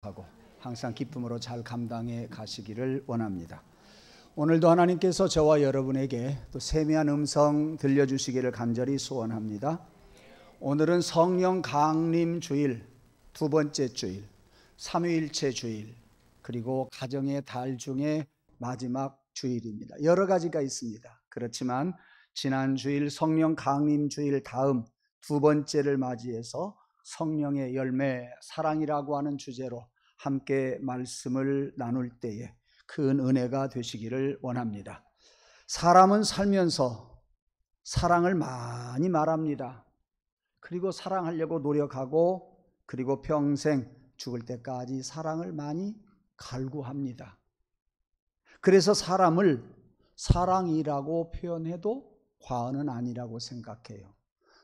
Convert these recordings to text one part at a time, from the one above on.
하고 항상 기쁨으로 잘 감당해 가시기를 원합니다. 오늘도 하나님께서 저와 여러분에게 또 세미한 음성 들려주시기를 간절히 소원합니다. 오늘은 성령 강림 주일, 두 번째 주일, 삼위일체 주일, 그리고 가정의 달 중에 마지막 주일입니다. 여러 가지가 있습니다. 그렇지만 지난 주일 성령 강림 주일 다음 두 번째를 맞이해서 성령의 열매, 사랑이라고 하는 주제로 함께 말씀을 나눌 때에 큰 은혜가 되시기를 원합니다. 사람은 살면서 사랑을 많이 말합니다. 그리고 사랑하려고 노력하고, 그리고 평생 죽을 때까지 사랑을 많이 갈구합니다. 그래서 사람을 사랑이라고 표현해도 과언은 아니라고 생각해요.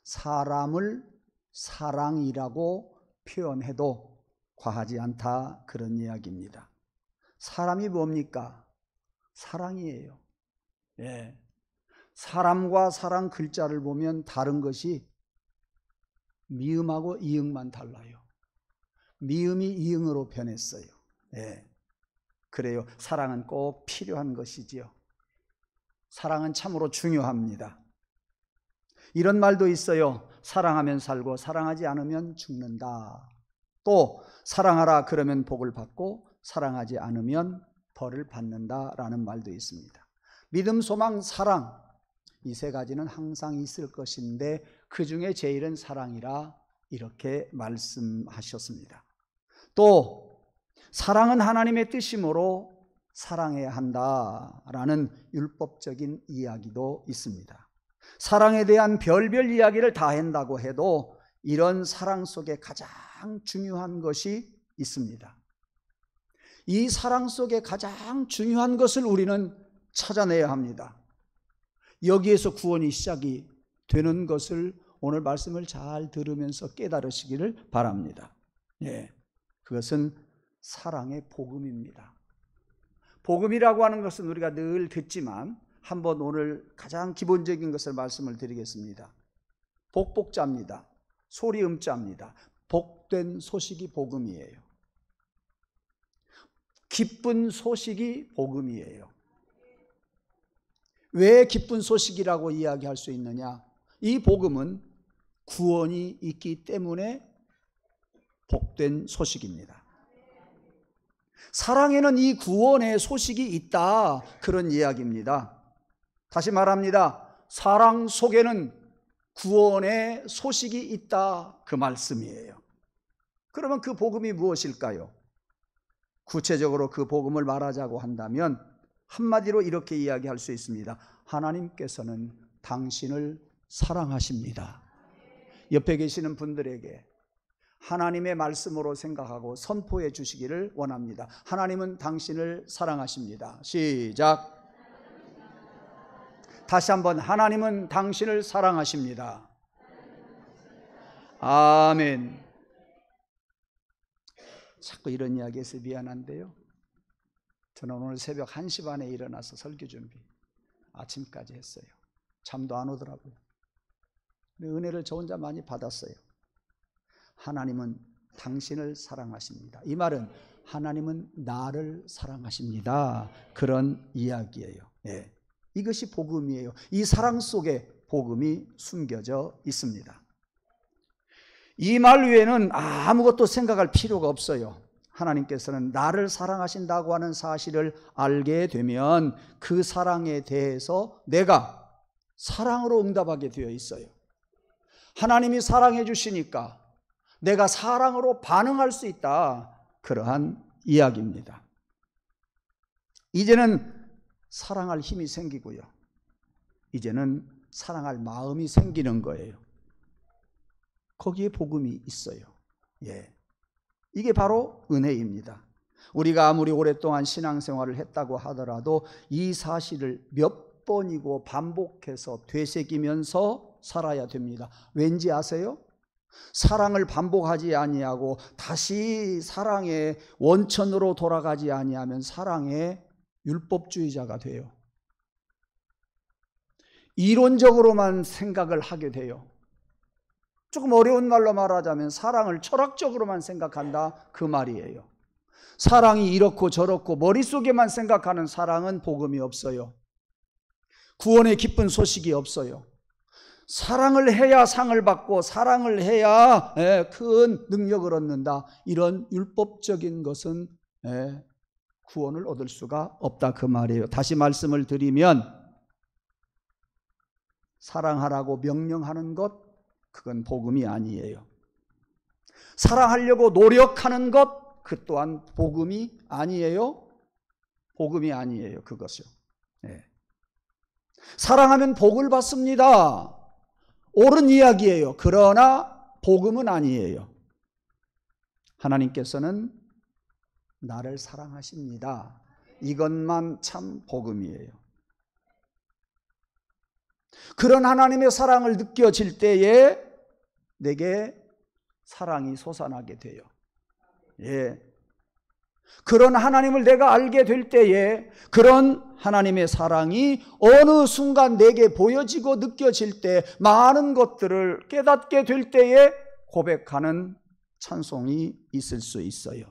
사람을 사랑이라고 표현해도 과하지 않다, 그런 이야기입니다. 사람이 뭡니까? 사랑이에요. 예. 사람과 사랑 글자를 보면 다른 것이 미음하고 이응만 달라요. 미음이 이응으로 변했어요. 예. 그래요. 사랑은 꼭 필요한 것이지요. 사랑은 참으로 중요합니다. 이런 말도 있어요. 사랑하면 살고 사랑하지 않으면 죽는다. 또 사랑하라 그러면 복을 받고 사랑하지 않으면 벌을 받는다라는 말도 있습니다. 믿음, 소망, 사랑, 이 세 가지는 항상 있을 것인데 그 중에 제일은 사랑이라 이렇게 말씀하셨습니다. 또 사랑은 하나님의 뜻이므로 사랑해야 한다라는 율법적인 이야기도 있습니다. 사랑에 대한 별별 이야기를 다 한다고 해도 이런 사랑 속에 가장 중요한 것이 있습니다. 이 사랑 속에 가장 중요한 것을 우리는 찾아내야 합니다. 여기에서 구원이 시작이 되는 것을 오늘 말씀을 잘 들으면서 깨달으시기를 바랍니다. 예, 그것은 사랑의 복음입니다. 복음이라고 하는 것은 우리가 늘 듣지만 한번 오늘 가장 기본적인 것을 말씀을 드리겠습니다. 복복자입니다. 소리 음자입니다. 복된 소식이 복음이에요. 기쁜 소식이 복음이에요. 왜 기쁜 소식이라고 이야기할 수 있느냐? 이 복음은 구원이 있기 때문에 복된 소식입니다. 사랑에는 이 구원의 소식이 있다, 그런 이야기입니다. 다시 말합니다. 사랑 속에는 구원의 소식이 있다, 그 말씀이에요. 그러면 그 복음이 무엇일까요? 구체적으로 그 복음을 말하자고 한다면 한마디로 이렇게 이야기할 수 있습니다. 하나님께서는 당신을 사랑하십니다. 옆에 계시는 분들에게 하나님의 말씀으로 생각하고 선포해 주시기를 원합니다. 하나님은 당신을 사랑하십니다. 시작. 다시 한번, 하나님은 당신을 사랑하십니다. 아멘. 자꾸 이런 이야기해서 미안한데요, 저는 오늘 새벽 1시 반에 일어나서 설교 준비 아침까지 했어요. 잠도 안 오더라고요. 은혜를 저 혼자 많이 받았어요. 하나님은 당신을 사랑하십니다. 이 말은 하나님은 나를 사랑하십니다, 그런 이야기예요. 예. 이것이 복음이에요. 이 사랑 속에 복음이 숨겨져 있습니다. 이 말 외에는 아무것도 생각할 필요가 없어요. 하나님께서는 나를 사랑하신다고 하는 사실을 알게 되면 그 사랑에 대해서 내가 사랑으로 응답하게 되어 있어요. 하나님이 사랑해 주시니까 내가 사랑으로 반응할 수 있다, 그러한 이야기입니다. 이제는 사랑할 힘이 생기고요, 이제는 사랑할 마음이 생기는 거예요. 거기에 복음이 있어요. 예, 이게 바로 은혜입니다. 우리가 아무리 오랫동안 신앙생활을 했다고 하더라도 이 사실을 몇 번이고 반복해서 되새기면서 살아야 됩니다. 왠지 아세요? 사랑을 반복하지 아니하고 다시 사랑의 원천으로 돌아가지 아니하면 사랑의 율법주의자가 돼요. 이론적으로만 생각을 하게 돼요. 조금 어려운 말로 말하자면 사랑을 철학적으로만 생각한다, 그 말이에요. 사랑이 이렇고 저렇고 머릿속에만 생각하는 사랑은 복음이 없어요. 구원의 기쁜 소식이 없어요. 사랑을 해야 상을 받고 사랑을 해야 큰 능력을 얻는다. 이런 율법적인 것은 구원을 얻을 수가 없다 그 말이에요. 다시 말씀을 드리면 사랑하라고 명령하는 것, 그건 복음이 아니에요. 사랑하려고 노력하는 것, 그 또한 복음이 아니에요. 복음이 아니에요. 그것이요. 사랑하면 복을 받습니다. 옳은 이야기예요. 그러나 복음은 아니에요. 하나님께서는 나를 사랑하십니다. 이것만 참 복음이에요. 그런 하나님의 사랑을 느껴질 때에 내게 사랑이 솟아나게 돼요. 그런 하나님을 내가 알게 될 때에 그런 하나님의 사랑이 어느 순간 내게 보여지고 느껴질 때 많은 것들을 깨닫게 될 때에 고백하는 찬송이 있을 수 있어요.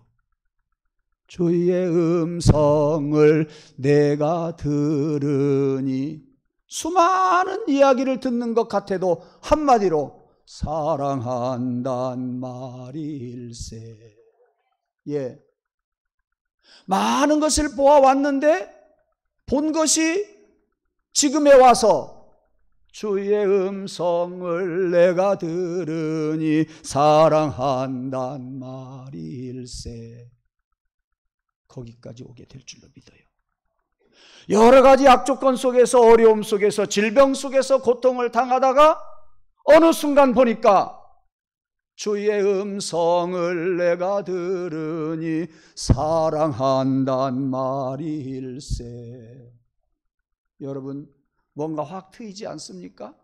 주의 음성을 내가 들으니, 수많은 이야기를 듣는 것 같아도 한마디로 사랑한단 말일세. 많은 것을 보아왔는데 본 것이 지금에 와서 주의 음성을 내가 들으니 사랑한단 말일세. 거기까지 오게 될 줄로 믿어요. 여러 가지 악조건 속에서, 어려움 속에서, 질병 속에서 고통을 당하다가 어느 순간 보니까 주의 음성을 내가 들으니 사랑한단 말일세. 여러분, 뭔가 확 트이지 않습니까?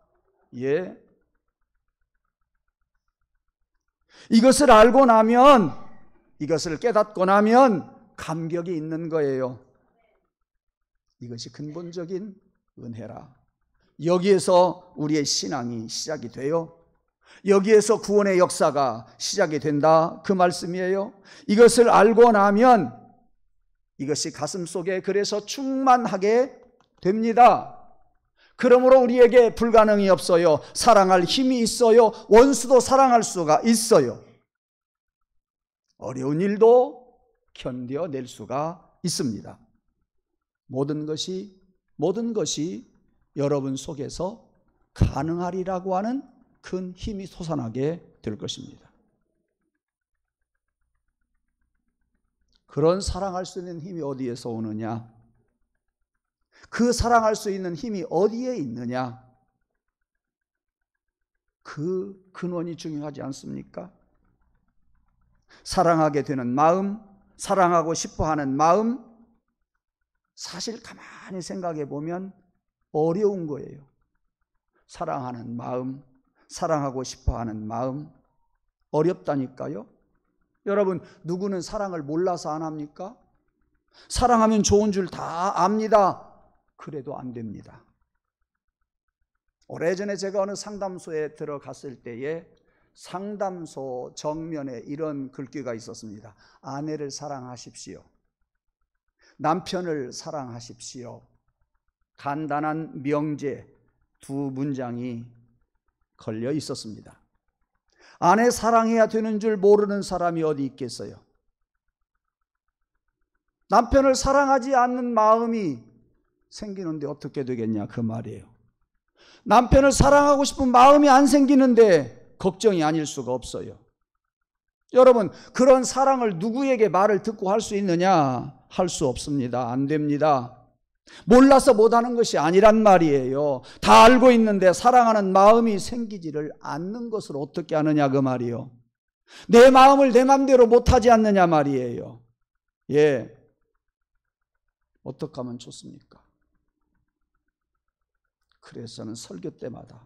이것을 알고 나면, 이것을 깨닫고 나면 감격이 있는 거예요. 이것이 근본적인 은혜라. 여기에서 우리의 신앙이 시작이 돼요. 여기에서 구원의 역사가 시작이 된다, 그 말씀이에요. 이것을 알고 나면 이것이 가슴속에 그래서 충만하게 됩니다. 그러므로 우리에게 불가능이 없어요. 사랑할 힘이 있어요. 원수도 사랑할 수가 있어요. 어려운 일도 견뎌낼 수가 있습니다. 모든 것이 여러분 속에서 가능하리라고 하는 큰 힘이 솟아나게 될 것입니다. 그런 사랑할 수 있는 힘이 어디에서 오느냐? 그 사랑할 수 있는 힘이 어디에 있느냐? 그 근원이 중요하지 않습니까? 사랑하게 되는 마음, 사랑하고 싶어 하는 마음, 사실 가만히 생각해 보면 어려운 거예요. 사랑하는 마음, 사랑하고 싶어 하는 마음, 어렵다니까요. 여러분, 누구는 사랑을 몰라서 안 합니까? 사랑하면 좋은 줄 다 압니다. 그래도 안 됩니다. 오래전에 제가 어느 상담소에 들어갔을 때에 상담소 정면에 이런 글귀가 있었습니다. 아내를 사랑하십시오. 남편을 사랑하십시오. 간단한 명제 두 문장이 걸려 있었습니다. 아내 사랑해야 되는 줄 모르는 사람이 어디 있겠어요? 남편을 사랑하지 않는 마음이 생기는데 어떻게 되겠냐, 그 말이에요. 남편을 사랑하고 싶은 마음이 안 생기는데 걱정이 아닐 수가 없어요. 여러분, 그런 사랑을 누구에게 말을 듣고 할 수 있느냐? 할 수 없습니다. 안 됩니다. 몰라서 못하는 것이 아니란 말이에요. 다 알고 있는데 사랑하는 마음이 생기지를 않는 것을 어떻게 하느냐, 그 말이에요. 내 마음을 내 마음대로 못하지 않느냐 말이에요. 어떻게 하면 좋습니까? 그래서 저는 설교 때마다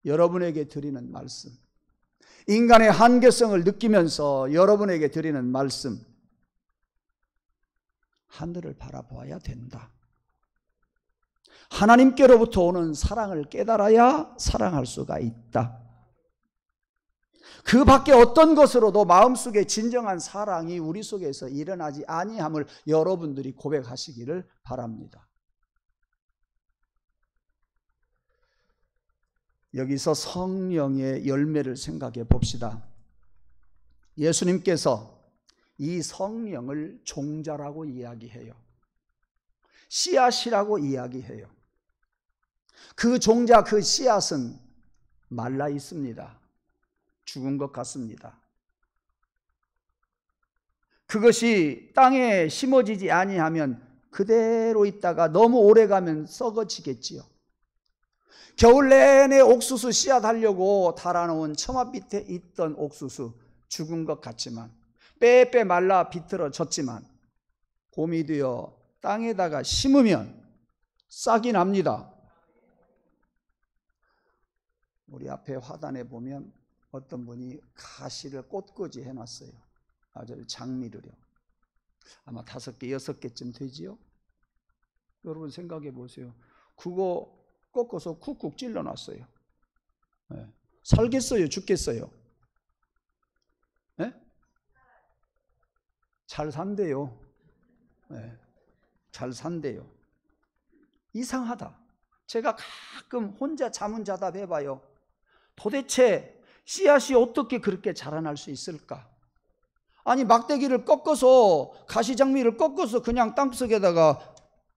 여러분에게 드리는 말씀, 인간의 한계성을 느끼면서 여러분에게 드리는 말씀, 하늘을 바라보아야 된다. 하나님께로부터 오는 사랑을 깨달아야 사랑할 수가 있다. 그 밖에 어떤 것으로도 마음속에 진정한 사랑이 우리 속에서 일어나지 아니함을 여러분들이 고백하시기를 바랍니다. 여기서 성령의 열매를 생각해 봅시다. 예수님께서 이 성령을 종자라고 이야기해요. 씨앗이라고 이야기해요. 그 종자, 그 씨앗은 말라 있습니다. 죽은 것 같습니다. 그것이 땅에 심어지지 아니하면 그대로 있다가 너무 오래 가면 썩어지겠지요. 겨울 내내 옥수수 씨앗 하려고 달아놓은 처마 밑에 있던 옥수수 죽은 것 같지만, 빼빼 말라 비틀어졌지만 봄이 되어 땅에다가 심으면 싹이 납니다. 우리 앞에 화단에 보면 어떤 분이 가시를 꽃꽂이 해놨어요. 아주 장미를요. 아마 5개, 6개쯤 되지요. 여러분 생각해 보세요. 그거 꺾어서 쿡쿡 찔러놨어요. 네. 살겠어요? 죽겠어요? 네? 잘 산대요. 네. 잘 산대요. 이상하다. 제가 가끔 혼자 자문자답 해봐요. 도대체 씨앗이 어떻게 그렇게 자라날 수 있을까? 아니, 막대기를 꺾어서, 가시장미를 꺾어서 그냥 땅속에다가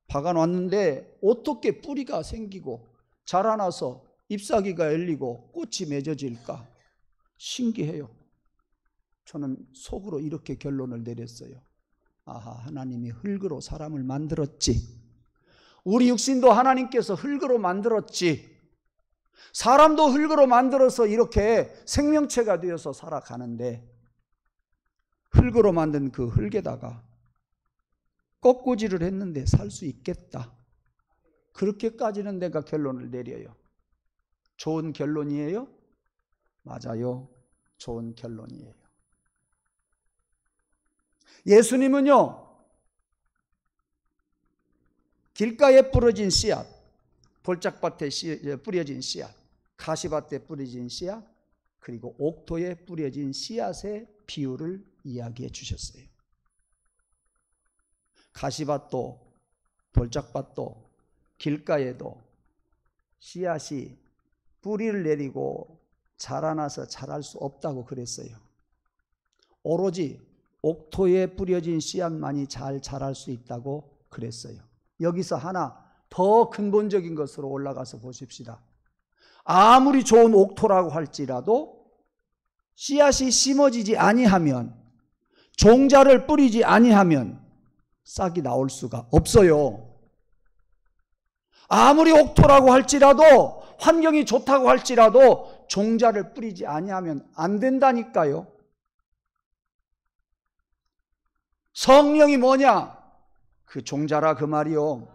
박아놨는데 어떻게 뿌리가 생기고 자라나서 잎사귀가 열리고 꽃이 맺어질까? 신기해요. 저는 속으로 이렇게 결론을 내렸어요. 아하, 하나님이 흙으로 사람을 만들었지. 우리 육신도 하나님께서 흙으로 만들었지. 사람도 흙으로 만들어서 이렇게 생명체가 되어서 살아가는데, 흙으로 만든 그 흙에다가 꺾고지를 했는데 살 수 있겠다. 그렇게까지는 내가 결론을 내려요. 좋은 결론이에요? 맞아요. 좋은 결론이에요. 예수님은요, 길가에 부러진 씨앗, 볼짝밭에 뿌려진 씨앗, 가시밭에 뿌려진 씨앗, 그리고 옥토에 뿌려진 씨앗의 비유를 이야기해 주셨어요. 가시밭도 볼짝밭도 길가에도 씨앗이 뿌리를 내리고 자라나서 자랄 수 없다고 그랬어요. 오로지 옥토에 뿌려진 씨앗만이 잘 자랄 수 있다고 그랬어요. 여기서 하나 더 근본적인 것으로 올라가서 보십시다. 아무리 좋은 옥토라고 할지라도 씨앗이 심어지지 아니하면, 종자를 뿌리지 아니하면 싹이 나올 수가 없어요. 아무리 옥토라고 할지라도, 환경이 좋다고 할지라도 종자를 뿌리지 아니하면 안 된다니까요. 성령이 뭐냐? 그 종자라 그 말이요.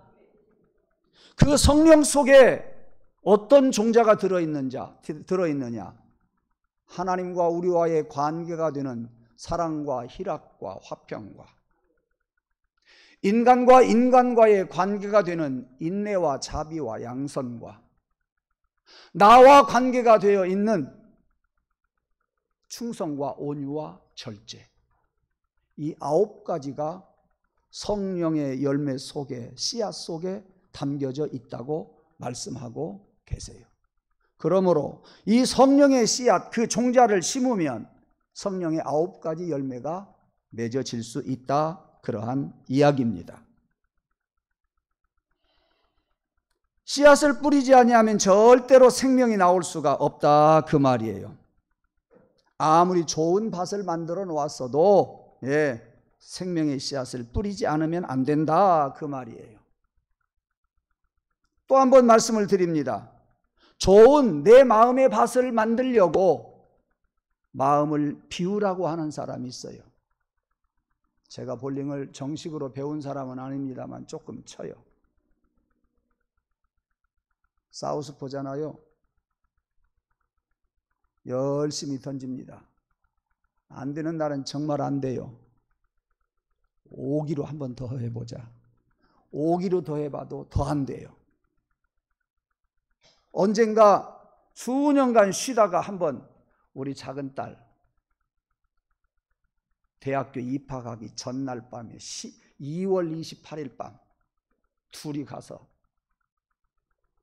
그 성령 속에 어떤 종자가 들어있느냐? 하나님과 우리와의 관계가 되는 사랑과 희락과 화평과, 인간과 인간과의 관계가 되는 인내와 자비와 양선과, 나와 관계가 되어 있는 충성과 온유와 절제, 이 9가지가 성령의 열매 속에, 씨앗 속에 담겨져 있다고 말씀하고 계세요. 그러므로 이 성령의 씨앗, 그 종자를 심으면 성령의 9가지 열매가 맺어질 수 있다, 그러한 이야기입니다. 씨앗을 뿌리지 아니하면 절대로 생명이 나올 수가 없다, 그 말이에요. 아무리 좋은 밭을 만들어 놓았어도 생명의 씨앗을 뿌리지 않으면 안 된다, 그 말이에요. 또 한 번 말씀을 드립니다. 좋은 내 마음의 밭을 만들려고 마음을 비우라고 하는 사람이 있어요. 제가 볼링을 정식으로 배운 사람은 아닙니다만 조금 쳐요. 사우스포잖아요. 열심히 던집니다. 안 되는 날은 정말 안 돼요. 5기로 한 번 더 해보자. 5기로 더 해봐도 더 안 돼요. 언젠가 수년간 쉬다가 한번 우리 작은 딸 대학교 입학하기 전날 밤에 2월 28일 밤 둘이 가서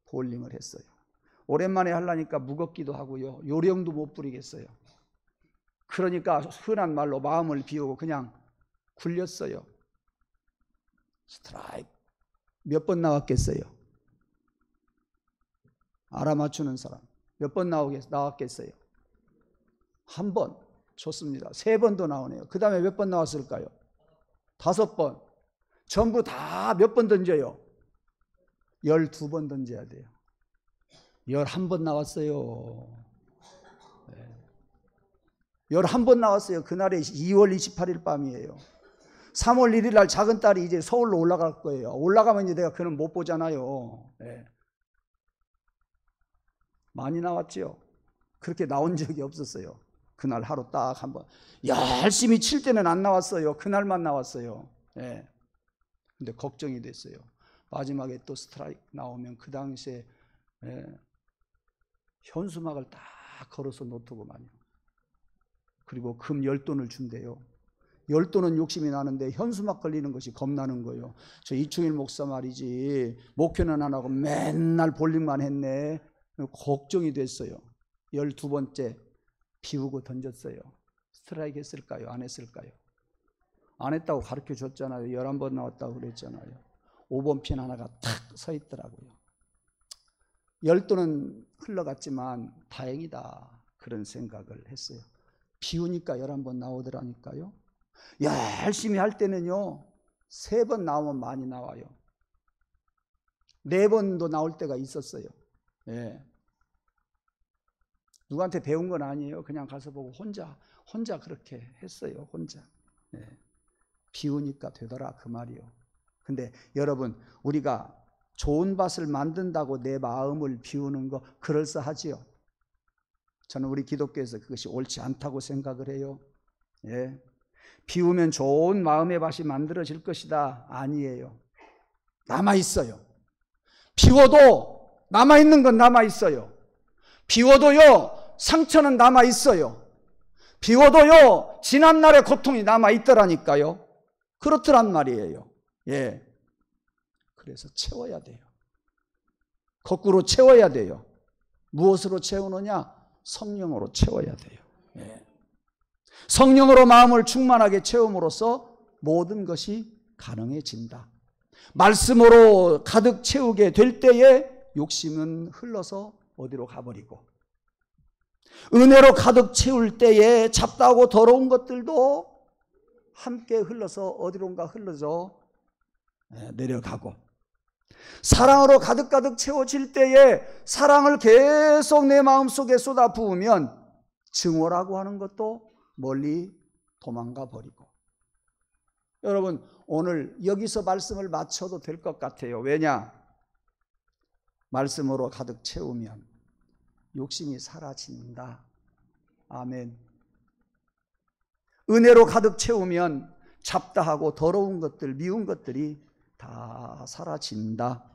볼링을 했어요. 오랜만에 하려니까 무겁기도 하고요. 요령도 못 부리겠어요. 그러니까 흔한 말로 마음을 비우고 그냥 굴렸어요. 스트라이크. 몇 번 나왔겠어요? 알아맞추는 사람 몇 번 나왔겠어요? 한 번. 좋습니다. 3번도 나오네요. 그 다음에 몇 번 나왔을까요? 5번. 전부 다 몇 번 던져요? 12번 던져야 돼요. 11번 나왔어요. 11번 나왔어요. 그날이 2월 28일 밤이에요. 3월 1일 날 작은 딸이 이제 서울로 올라갈 거예요. 올라가면 이제 내가 그는 못 보잖아요. 네. 많이 나왔죠. 그렇게 나온 적이 없었어요. 그날 하루 딱 한 번. 열심히 칠 때는 안 나왔어요. 그날만 나왔어요. 네. 근데 걱정이 됐어요. 마지막에 또 스트라이크 나오면 그 당시에 현수막을 딱 걸어서 놓더구만요. 그리고 금 10돈을 준대요. 10돈은 욕심이 나는데 현수막 걸리는 것이 겁나는 거예요. 저 이충일 목사 말이지 목회는 안 하고 맨날 볼링만 했네. 걱정이 됐어요. 12번째 비우고 던졌어요. 스트라이크 했을까요? 안 했을까요? 안 했다고 가르쳐 줬잖아요. 11번 나왔다고 그랬잖아요. 5번 핀 하나가 탁 서 있더라고요. 10돈은 흘러갔지만 다행이다 그런 생각을 했어요. 비우니까 11번 나오더라니까요. 열심히 할 때는요 3번 나오면 많이 나와요. 4번도 나올 때가 있었어요. 예. 누구한테 배운 건 아니에요. 그냥 가서 보고 혼자 그렇게 했어요. 혼자. 예. 비우니까 되더라 그 말이요. 근데 여러분 우리가 좋은 밭을 만든다고 내 마음을 비우는 거 그럴싸하지요. 저는 우리 기독교에서 그것이 옳지 않다고 생각을 해요. 예. 비우면 좋은 마음의 밭이 만들어질 것이다. 아니에요. 남아있어요. 비워도 남아있는 건 남아있어요. 비워도요 상처는 남아있어요. 비워도요 지난날의 고통이 남아있더라니까요. 그렇더란 말이에요. 예. 그래서 채워야 돼요. 거꾸로 채워야 돼요. 무엇으로 채우느냐? 성령으로 채워야 돼요. 예. 성령으로 마음을 충만하게 채움으로써 모든 것이 가능해진다. 말씀으로 가득 채우게 될 때에 욕심은 흘러서 어디로 가버리고, 은혜로 가득 채울 때에 잡다하고 더러운 것들도 함께 흘러서 어디론가 흘러서 내려가고, 사랑으로 가득 채워질 때에 사랑을 계속 내 마음속에 쏟아 부으면 증오라고 하는 것도 멀리 도망가 버리고. 여러분 오늘 여기서 말씀을 마쳐도 될 것 같아요. 왜냐? 말씀으로 가득 채우면 욕심이 사라진다. 아멘. 은혜로 가득 채우면 잡다하고 더러운 것들, 미운 것들이 다 사라진다.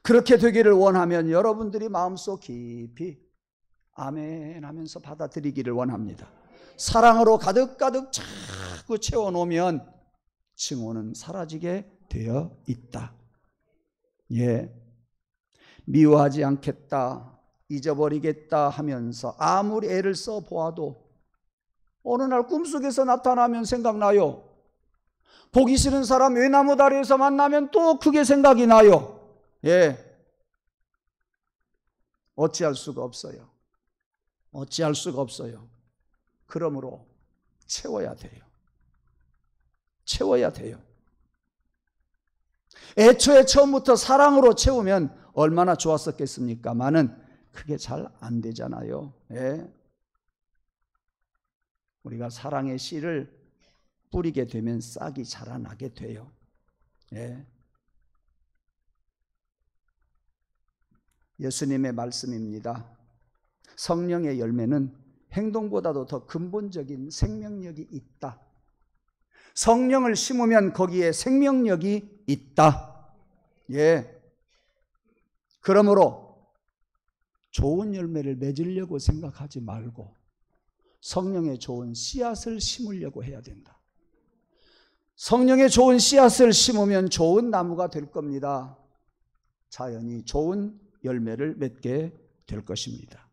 그렇게 되기를 원하면 여러분들이 마음속 깊이 아멘 하면서 받아들이기를 원합니다. 사랑으로 가득 자꾸 채워놓으면 증오는 사라지게 되어 있다. 예. 미워하지 않겠다, 잊어버리겠다 하면서 아무리 애를 써 보아도 어느 날 꿈속에서 나타나면 생각나요. 보기 싫은 사람 외나무 다리에서 만나면 또 그게 생각이 나요. 예. 어찌할 수가 없어요. 어찌할 수가 없어요. 그러므로 채워야 돼요. 채워야 돼요. 애초에 처음부터 사랑으로 채우면 얼마나 좋았었겠습니까마는 그게 잘 안 되잖아요. 예. 우리가 사랑의 씨를 뿌리게 되면 싹이 자라나게 돼요. 예. 예수님의 말씀입니다. 성령의 열매는 행동보다도 더 근본적인 생명력이 있다. 성령을 심으면 거기에 생명력이 있다. 예. 그러므로 좋은 열매를 맺으려고 생각하지 말고 성령의 좋은 씨앗을 심으려고 해야 된다. 성령의 좋은 씨앗을 심으면 좋은 나무가 될 겁니다. 자연히 좋은 열매를 맺게 될 것입니다.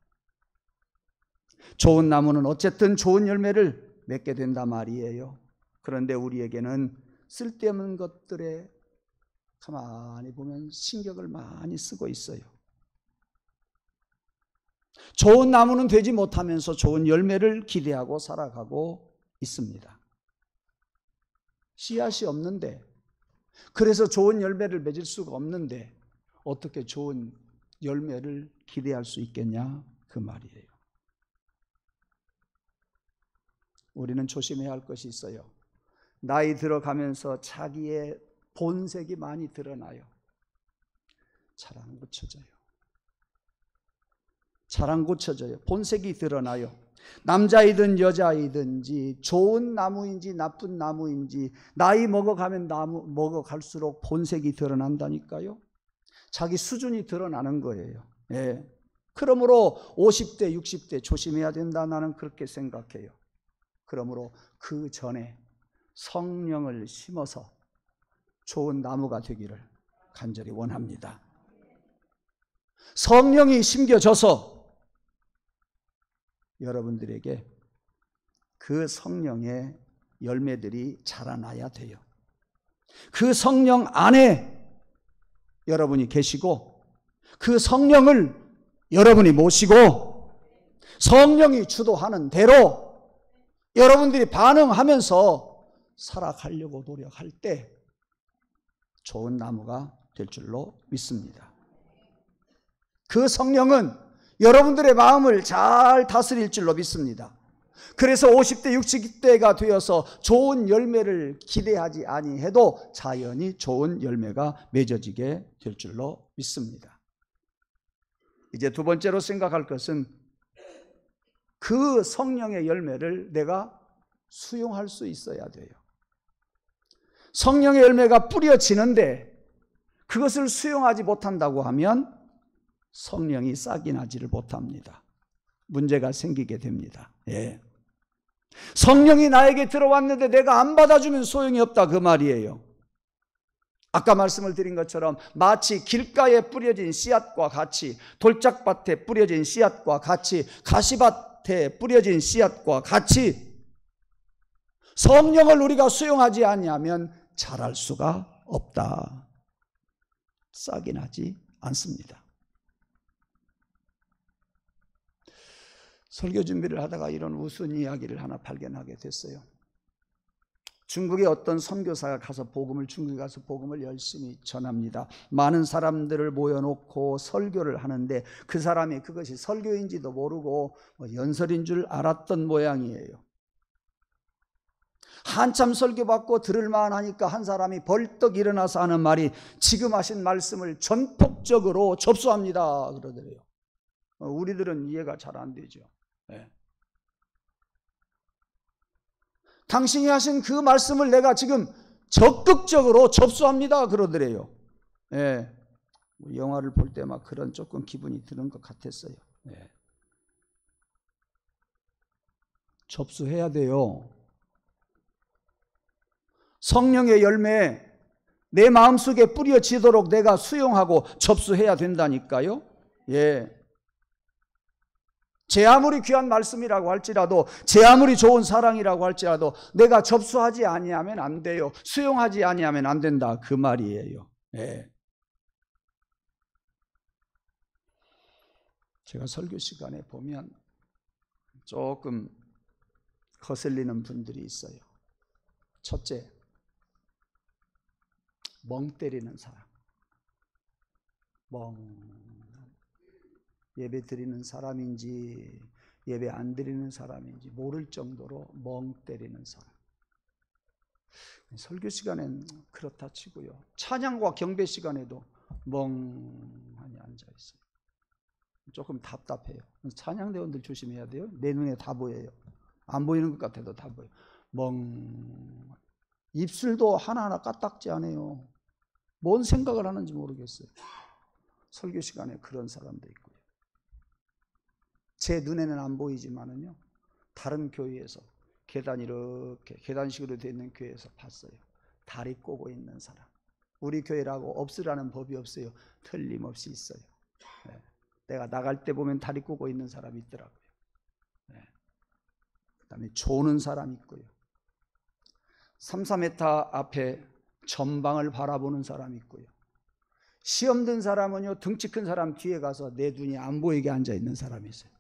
좋은 나무는 어쨌든 좋은 열매를 맺게 된다 말이에요. 그런데 우리에게는 쓸데없는 것들에 가만히 보면 신경을 많이 쓰고 있어요. 좋은 나무는 되지 못하면서 좋은 열매를 기대하고 살아가고 있습니다. 씨앗이 없는데, 그래서 좋은 열매를 맺을 수가 없는데 어떻게 좋은 열매를 기대할 수 있겠냐 그 말이에요. 우리는 조심해야 할 것이 있어요. 나이 들어가면서 자기의 본색이 많이 드러나요. 잘 안 고쳐져요. 잘 안 고쳐져요. 본색이 드러나요. 남자이든 여자이든지 좋은 나무인지 나쁜 나무인지 나이 먹어가면 먹어갈수록 본색이 드러난다니까요. 자기 수준이 드러나는 거예요. 예. 그러므로 50대 60대 조심해야 된다, 나는 그렇게 생각해요. 그러므로 그 전에 성령을 심어서 좋은 나무가 되기를 간절히 원합니다. 성령이 심겨져서 여러분들에게 그 성령의 열매들이 자라나야 돼요. 그 성령 안에 여러분이 계시고 그 성령을 여러분이 모시고 성령이 주도하는 대로 여러분들이 반응하면서 살아가려고 노력할 때 좋은 나무가 될 줄로 믿습니다. 그 성령은 여러분들의 마음을 잘 다스릴 줄로 믿습니다. 그래서 50대 60대가 되어서 좋은 열매를 기대하지 아니해도 자연히 좋은 열매가 맺어지게 될 줄로 믿습니다. 이제 두 번째로 생각할 것은 그 성령의 열매를 내가 수용할 수 있어야 돼요. 성령의 열매가 뿌려지는데 그것을 수용하지 못한다고 하면 성령이 싹이 나지를 못합니다. 문제가 생기게 됩니다. 예. 성령이 나에게 들어왔는데 내가 안 받아주면 소용이 없다 그 말이에요. 아까 말씀을 드린 것처럼 마치 길가에 뿌려진 씨앗과 같이, 돌짝밭에 뿌려진 씨앗과 같이, 가시밭에 뿌려진 씨앗과 같이 성령을 우리가 수용하지 아니하면 자랄 수가 없다. 싹이 나지 않습니다. 설교 준비를 하다가 이런 우스운 이야기를 하나 발견하게 됐어요. 중국의 어떤 선교사가 중국에 가서 복음을 열심히 전합니다. 많은 사람들을 모여놓고 설교를 하는데 그 사람이 그것이 설교인지도 모르고 연설인 줄 알았던 모양이에요. 한참 설교받고 들을만 하니까 한 사람이 벌떡 일어나서 하는 말이 지금 하신 말씀을 전폭적으로 접수합니다 그러더래요. 우리들은 이해가 잘 안 되죠. 네. 당신이 하신 그 말씀을 내가 지금 적극적으로 접수합니다 그러더래요. 네. 영화를 볼 때 막 그런 조금 기분이 드는 것 같았어요. 네. 접수해야 돼요. 성령의 열매 내 마음속에 뿌려지도록 내가 수용하고 접수해야 된다니까요. 예. 제 아무리 귀한 말씀이라고 할지라도, 제 아무리 좋은 사랑이라고 할지라도 내가 접수하지 아니하면 안 돼요. 수용하지 아니하면 안 된다 그 말이에요. 예. 제가 설교 시간에 보면 조금 거슬리는 분들이 있어요. 첫째, 멍 때리는 사람. 예배 드리는 사람인지 예배 안 드리는 사람인지 모를 정도로 멍 때리는 사람. 설교 시간엔 그렇다 치고요. 찬양과 경배 시간에도 멍하니 앉아 있어요. 조금 답답해요. 찬양대원들 조심해야 돼요. 내 눈에 다 보여요. 안 보이는 것 같아도 다 보여요. 입술도 하나하나 까딱지 않아요. 뭔 생각을 하는지 모르겠어요. 설교 시간에 그런 사람도 있고요. 제 눈에는 안 보이지만은요, 다른 교회에서 계단 이렇게 계단식으로 되어 있는 교회에서 봤어요. 다리 꼬고 있는 사람. 우리 교회라고 없으라는 법이 없어요. 틀림없이 있어요. 네. 내가 나갈 때 보면 다리 꼬고 있는 사람이 있더라고요. 네. 그 다음에 조는 사람이 있고요. 3,4m 앞에 전방을 바라보는 사람이 있고요. 시험 든 사람은요, 등치 큰 사람 뒤에 가서 내 눈이 안 보이게 앉아 있는 사람이 있어요.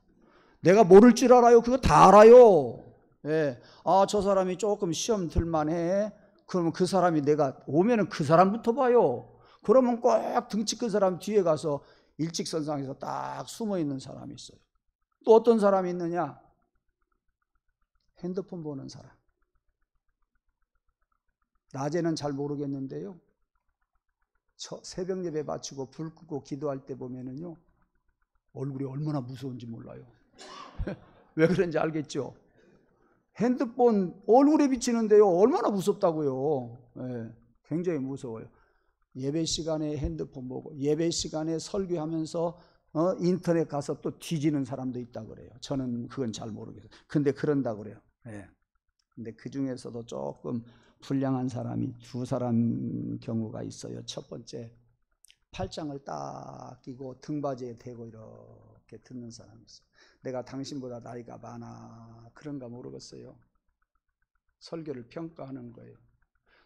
내가 모를 줄 알아요? 그거 다 알아요. 예. 아, 저 사람이 조금 시험 들만해. 그러면 그 사람이 내가 오면은 그 사람부터 봐요. 그러면 꼭 등치 큰 사람 뒤에 가서 일직선상에서 딱 숨어 있는 사람이 있어요. 또 어떤 사람이 있느냐? 핸드폰 보는 사람. 낮에는 잘 모르겠는데요, 새벽 예배 마치고 불 끄고 기도할 때 보면은요, 얼굴이 얼마나 무서운지 몰라요. 왜 그런지 알겠죠? 핸드폰 얼굴에 비치는데요, 얼마나 무섭다고요. 네, 굉장히 무서워요. 예배 시간에 핸드폰 보고 예배 시간에 설교하면서 인터넷 가서 또 뒤지는 사람도 있다 그래요. 저는 그건 잘 모르겠어요. 근데 그런다 그래요. 네. 근데 그 중에서도 조금 불량한 사람이 두 사람 경우가 있어요. 첫 번째, 팔짱을 딱 끼고 등받이에 대고 이렇게 듣는 사람이 있어요. 내가 당신보다 나이가 많아, 그런가 모르겠어요. 설교를 평가하는 거예요.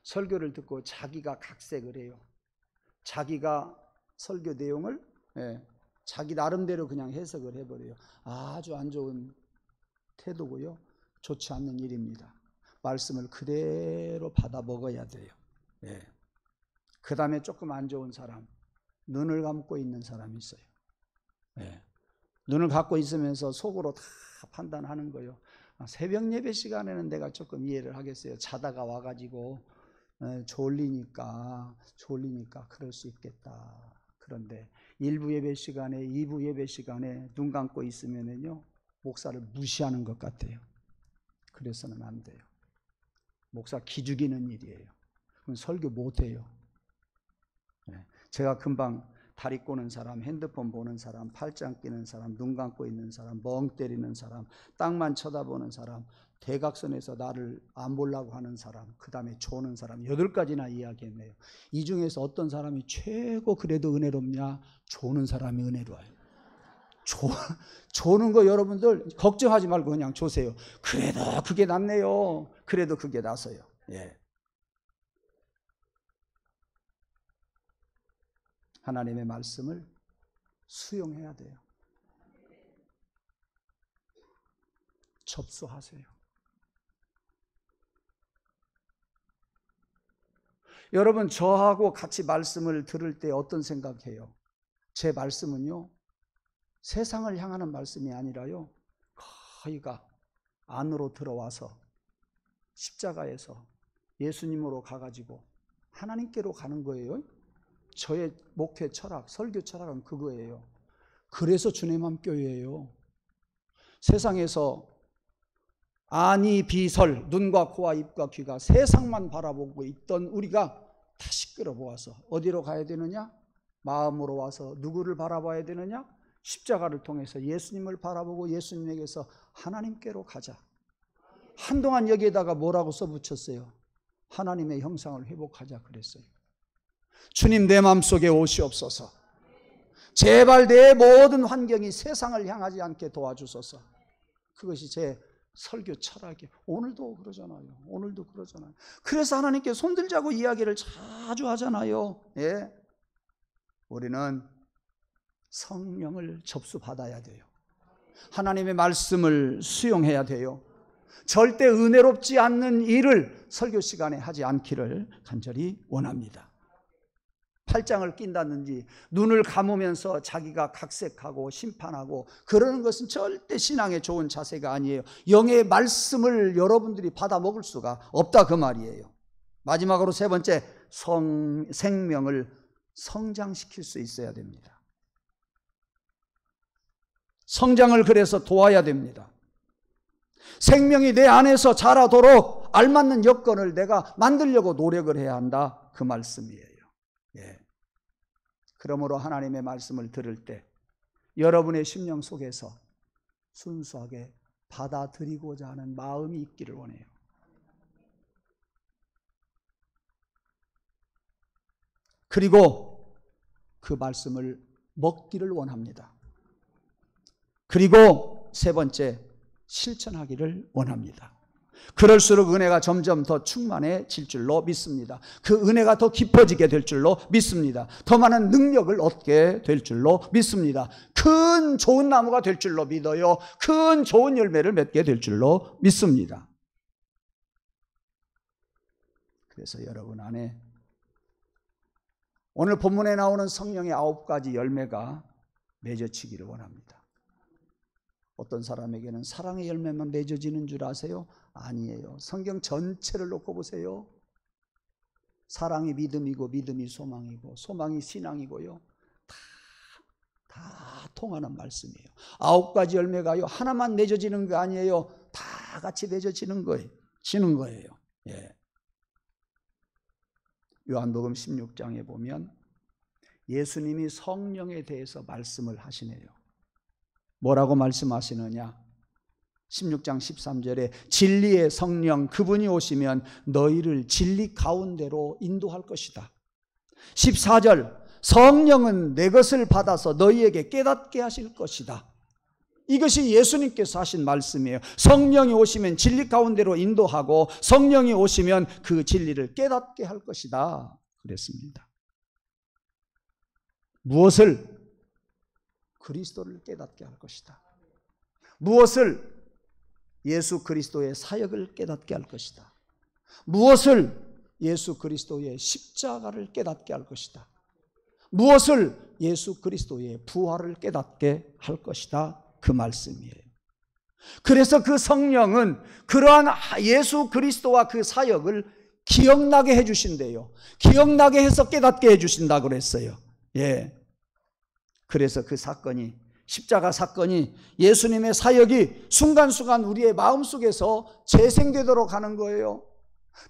설교를 듣고 자기가 각색을 해요. 자기가 설교 내용을 자기 나름대로 그냥 해석을 해버려요. 아주 안 좋은 태도고요, 좋지 않는 일입니다. 말씀을 그대로 받아 먹어야 돼요. 그 다음에 조금 안 좋은 사람, 눈을 감고 있는 사람이 있어요. 눈을 감고 있으면서 속으로 다 판단하는 거예요. 새벽 예배 시간에는 내가 조금 이해를 하겠어요. 자다가 와가지고 졸리니까 그럴 수 있겠다. 그런데 1부 예배 시간에 2부 예배 시간에 눈 감고 있으면은요, 목사를 무시하는 것 같아요. 그래서는 안 돼요. 목사 기죽이는 일이에요. 그럼 설교 못해요. 제가 금방 다리 꼬는 사람, 핸드폰 보는 사람, 팔짱 끼는 사람, 눈 감고 있는 사람, 멍 때리는 사람, 땅만 쳐다보는 사람, 대각선에서 나를 안 보려고 하는 사람, 그 다음에 조는 사람, 8가지나 이야기했네요. 이 중에서 어떤 사람이 최고 그래도 은혜롭냐? 조는 사람이 은혜로워요. 조는 거 여러분들 걱정하지 말고 그냥 조세요. 그래도 그게 낫네요. 그래도 그게 나서요. 하나님의 말씀을 수용해야 돼요. 접수하세요. 여러분, 저하고 같이 말씀을 들을 때 어떤 생각해요? 제 말씀은요, 세상을 향하는 말씀이 아니라요, 거의가 안으로 들어와서 십자가에서 예수님으로 가가지고 하나님께로 가는 거예요. 저의 목회 철학, 설교 철학은 그거예요. 그래서 주님 함교회예요. 세상에서 아니 비설, 눈과 코와 입과 귀가 세상만 바라보고 있던 우리가 다시 끌어모아서 어디로 가야 되느냐? 마음으로 와서 누구를 바라봐야 되느냐? 십자가를 통해서 예수님을 바라보고 예수님에게서 하나님께로 가자. 한동안 여기에다가 뭐라고 써붙였어요? 하나님의 형상을 회복하자 그랬어요. 주님, 내 마음속에 오시옵소서. 제발 내 모든 환경이 세상을 향하지 않게 도와주소서. 그것이 제 설교 철학이에요. 오늘도 그러잖아요. 그래서 하나님께 손들자고 이야기를 자주 하잖아요. 우리는 성령을 접수받아야 돼요. 하나님의 말씀을 수용해야 돼요. 절대 은혜롭지 않는 일을 설교 시간에 하지 않기를 간절히 원합니다. 팔짱을 낀다든지 눈을 감으면서 자기가 각색하고 심판하고 그러는 것은 절대 신앙에 좋은 자세가 아니에요. 영의 말씀을 여러분들이 받아 먹을 수가 없다 그 말이에요. 마지막으로 세 번째, 생명을 성장시킬 수 있어야 됩니다. 성장을 그래서 도와야 됩니다. 생명이 내 안에서 자라도록 알맞는 여건을 내가 만들려고 노력을 해야 한다 그 말씀이에요. 그러므로 하나님의 말씀을 들을 때 여러분의 심령 속에서 순수하게 받아들이고자 하는 마음이 있기를 원해요. 그리고 그 말씀을 먹기를 원합니다. 그리고 세 번째, 실천하기를 원합니다. 그럴수록 은혜가 점점 더 충만해질 줄로 믿습니다. 그 은혜가 더 깊어지게 될 줄로 믿습니다. 더 많은 능력을 얻게 될 줄로 믿습니다. 큰 좋은 나무가 될 줄로 믿어요. 큰 좋은 열매를 맺게 될 줄로 믿습니다. 그래서 여러분 안에 오늘 본문에 나오는 성령의 9가지 열매가 맺어지기를 원합니다. 어떤 사람에게는 사랑의 열매만 맺어지는 줄 아세요? 아니에요. 성경 전체를 놓고 보세요. 사랑이 믿음이고 믿음이 소망이고 소망이 신앙이고요. 다 통하는 말씀이에요. 9가지 열매가요, 하나만 맺어지는 거 아니에요. 다 같이 맺어지는 거예요. 지는 거예요. 예. 요한복음 16장에 보면 예수님이 성령에 대해서 말씀을 하시네요. 뭐라고 말씀하시느냐? 16장 13절에 진리의 성령 그분이 오시면 너희를 진리 가운데로 인도할 것이다. 14절 성령은 내 것을 받아서 너희에게 깨닫게 하실 것이다. 이것이 예수님께서 하신 말씀이에요. 성령이 오시면 진리 가운데로 인도하고 성령이 오시면 그 진리를 깨닫게 할 것이다 그랬습니다. 무엇을? 그리스도를 깨닫게 할 것이다. 무엇을? 예수 그리스도의 사역을 깨닫게 할 것이다. 무엇을? 예수 그리스도의 십자가를 깨닫게 할 것이다. 무엇을? 예수 그리스도의 부활을 깨닫게 할 것이다. 그 말씀이에요. 그래서 그 성령은 그러한 예수 그리스도와 그 사역을 기억나게 해주신대요. 기억나게 해서 깨닫게 해주신다고 그랬어요. 예. 그래서 그 사건이, 십자가 사건이, 예수님의 사역이 순간순간 우리의 마음속에서 재생되도록 하는 거예요.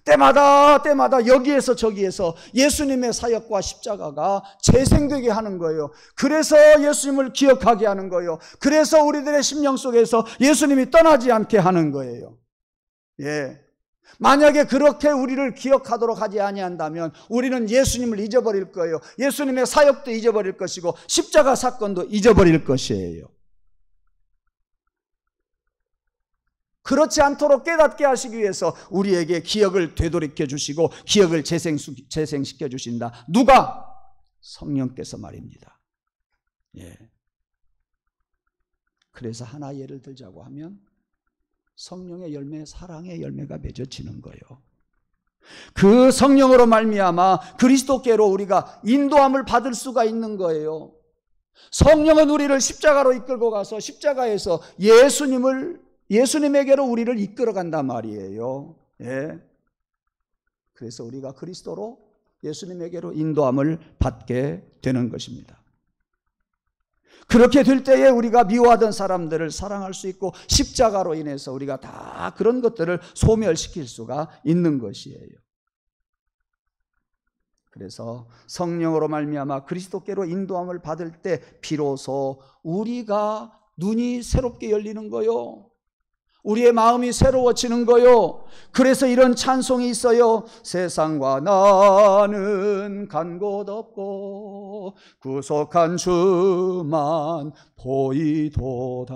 때마다 여기에서 저기에서 예수님의 사역과 십자가가 재생되게 하는 거예요. 그래서 예수님을 기억하게 하는 거예요. 그래서 우리들의 심령 속에서 예수님이 떠나지 않게 하는 거예요. 예. 만약에 그렇게 우리를 기억하도록 하지 아니한다면 우리는 예수님을 잊어버릴 거예요. 예수님의 사역도 잊어버릴 것이고 십자가 사건도 잊어버릴 것이에요. 그렇지 않도록 깨닫게 하시기 위해서 우리에게 기억을 되돌이켜 주시고 기억을 재생시켜 주신다. 누가? 성령께서 말입니다. 예. 그래서 하나 예를 들자고 하면 성령의 열매, 사랑의 열매가 맺어지는 거예요. 그 성령으로 말미암아 그리스도께로 우리가 인도함을 받을 수가 있는 거예요. 성령은 우리를 십자가로 이끌고 가서 십자가에서 예수님에게로 우리를 이끌어 간단 말이에요. 예. 그래서 우리가 그리스도로 예수님에게로 인도함을 받게 되는 것입니다. 그렇게 될 때에 우리가 미워하던 사람들을 사랑할 수 있고 십자가로 인해서 우리가 다 그런 것들을 소멸시킬 수가 있는 것이에요. 그래서 성령으로 말미암아 그리스도께로 인도함을 받을 때 비로소 우리가 눈이 새롭게 열리는 거요. 우리의 마음이 새로워지는 거요. 그래서 이런 찬송이 있어요. 세상과 나는 간 곳 없고 구속한 주만 보이도다.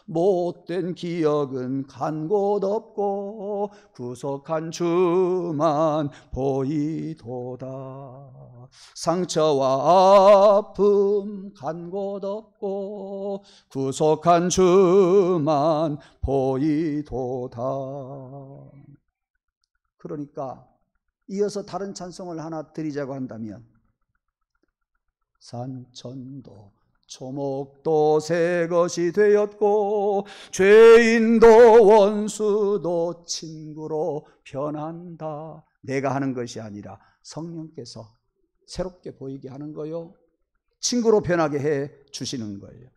못된 기억은 간 곳 없고 구속한 주만 보이도다. 상처와 아픔 간 곳 없고 구속한 주만 보이도다. 그러니까 이어서 다른 찬송을 하나 드리자고 한다면 산천도 초목도 새 것이 되었고 죄인도 원수도 친구로 변한다. 내가 하는 것이 아니라 성령께서 새롭게 보이게 하는 거요. 친구로 변하게 해 주시는 거예요.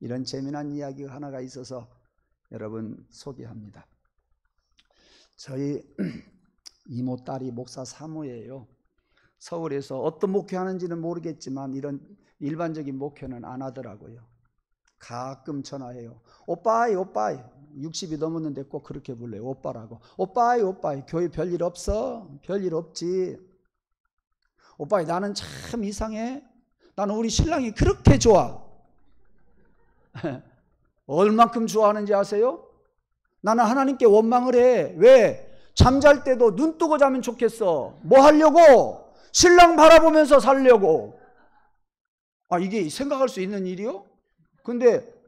이런 재미난 이야기가 하나가 있어서 여러분 소개합니다. 저희 이모 딸이 목사 사모예요. 서울에서 어떤 목회하는지는 모르겠지만 이런 일반적인 목회는 안 하더라고요. 가끔 전화해요. 오빠이 오빠이. 60이 넘었는데 꼭 그렇게 불러요. 오빠라고. 오빠이 오빠이. 교회 별일 없어? 별일 없지. 오빠이 나는 참 이상해. 나는 우리 신랑이 그렇게 좋아. 얼만큼 좋아하는지 아세요? 나는 하나님께 원망을 해. 왜? 잠잘 때도 눈 뜨고 자면 좋겠어. 뭐 하려고? 신랑 바라보면서 살려고. 이게 생각할 수 있는 일이요? 근데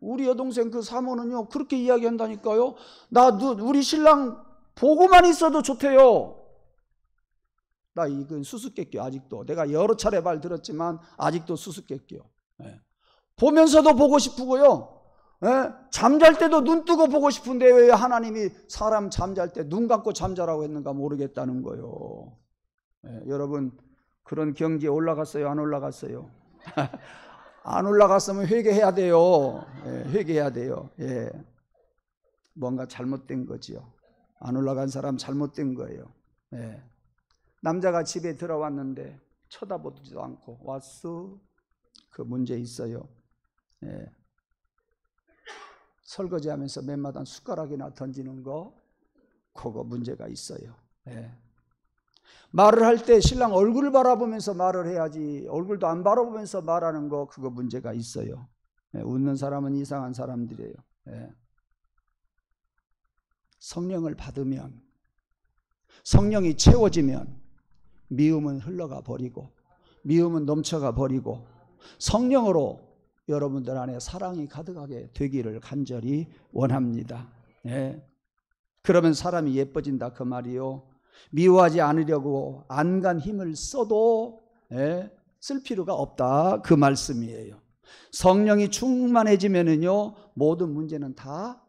우리 여동생 그 사모는요 그렇게 이야기한다니까요. 우리 신랑 보고만 있어도 좋대요. 나 이건 수수께끼. 아직도 내가 여러 차례 말 들었지만 아직도 수수께끼요. 보면서도 보고 싶고요. 잠잘 때도 눈 뜨고 보고 싶은데 왜 하나님이 사람 잠잘 때 눈 감고 잠자라고 했는가 모르겠다는 거예요. 여러분 그런 경지에 올라갔어요? 안 올라갔어요? 안 올라갔으면 회개해야 돼요. 회개해야 돼요. 뭔가 잘못된 거지요. 안 올라간 사람 잘못된 거예요. 남자가 집에 들어왔는데 쳐다보지도 않고 왔어? 그 문제 있어요. 설거지하면서 맨마다 숟가락이나 던지는 거 그거 문제가 있어요. 말을 할 때 신랑 얼굴을 바라보면서 말을 해야지 얼굴도 안 바라보면서 말하는 거 그거 문제가 있어요. 웃는 사람은 이상한 사람들이에요. 성령을 받으면 성령이 채워지면 미움은 흘러가 버리고 미움은 넘쳐가 버리고 성령으로 여러분들 안에 사랑이 가득하게 되기를 간절히 원합니다. 그러면 사람이 예뻐진다 그 말이요. 미워하지 않으려고 안간 힘을 써도 쓸 필요가 없다 그 말씀이에요. 성령이 충만해지면은요 모든 문제는 다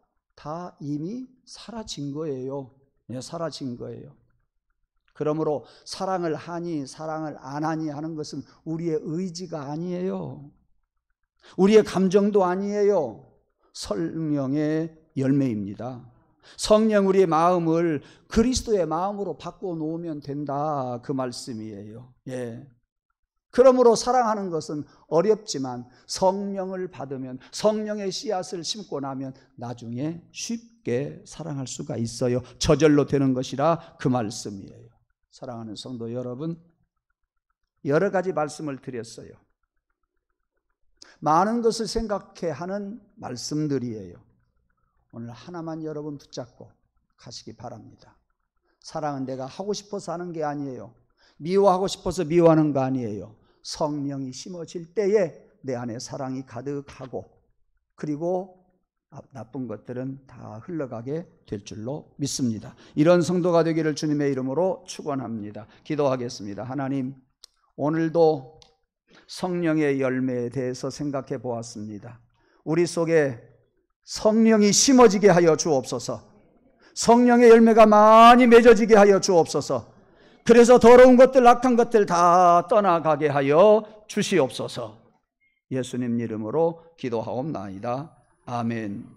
이미 사라진 거예요. 사라진 거예요. 그러므로 사랑을 하니 사랑을 안 하니 하는 것은 우리의 의지가 아니에요. 우리의 감정도 아니에요. 성령의 열매입니다. 성령 우리의 마음을 그리스도의 마음으로 바꿔놓으면 된다 그 말씀이에요. 그러므로 사랑하는 것은 어렵지만 성령을 받으면 성령의 씨앗을 심고 나면 나중에 쉽게 사랑할 수가 있어요. 저절로 되는 것이라 그 말씀이에요. 사랑하는 성도 여러분, 여러 가지 말씀을 드렸어요. 많은 것을 생각해 하는 말씀들이에요. 오늘 하나만 여러분 붙잡고 가시기 바랍니다. 사랑은 내가 하고 싶어서 하는 게 아니에요. 미워하고 싶어서 미워하는 거 아니에요. 성령이 심어질 때에 내 안에 사랑이 가득하고 그리고 나쁜 것들은 다 흘러가게 될 줄로 믿습니다. 이런 성도가 되기를 주님의 이름으로 축원합니다. 기도하겠습니다. 하나님, 오늘도 성령의 열매에 대해서 생각해 보았습니다. 우리 속에 성령이 심어지게 하여 주옵소서. 성령의 열매가 많이 맺어지게 하여 주옵소서. 그래서 더러운 것들, 악한 것들 다 떠나가게 하여 주시옵소서. 예수님 이름으로 기도하옵나이다. 아멘.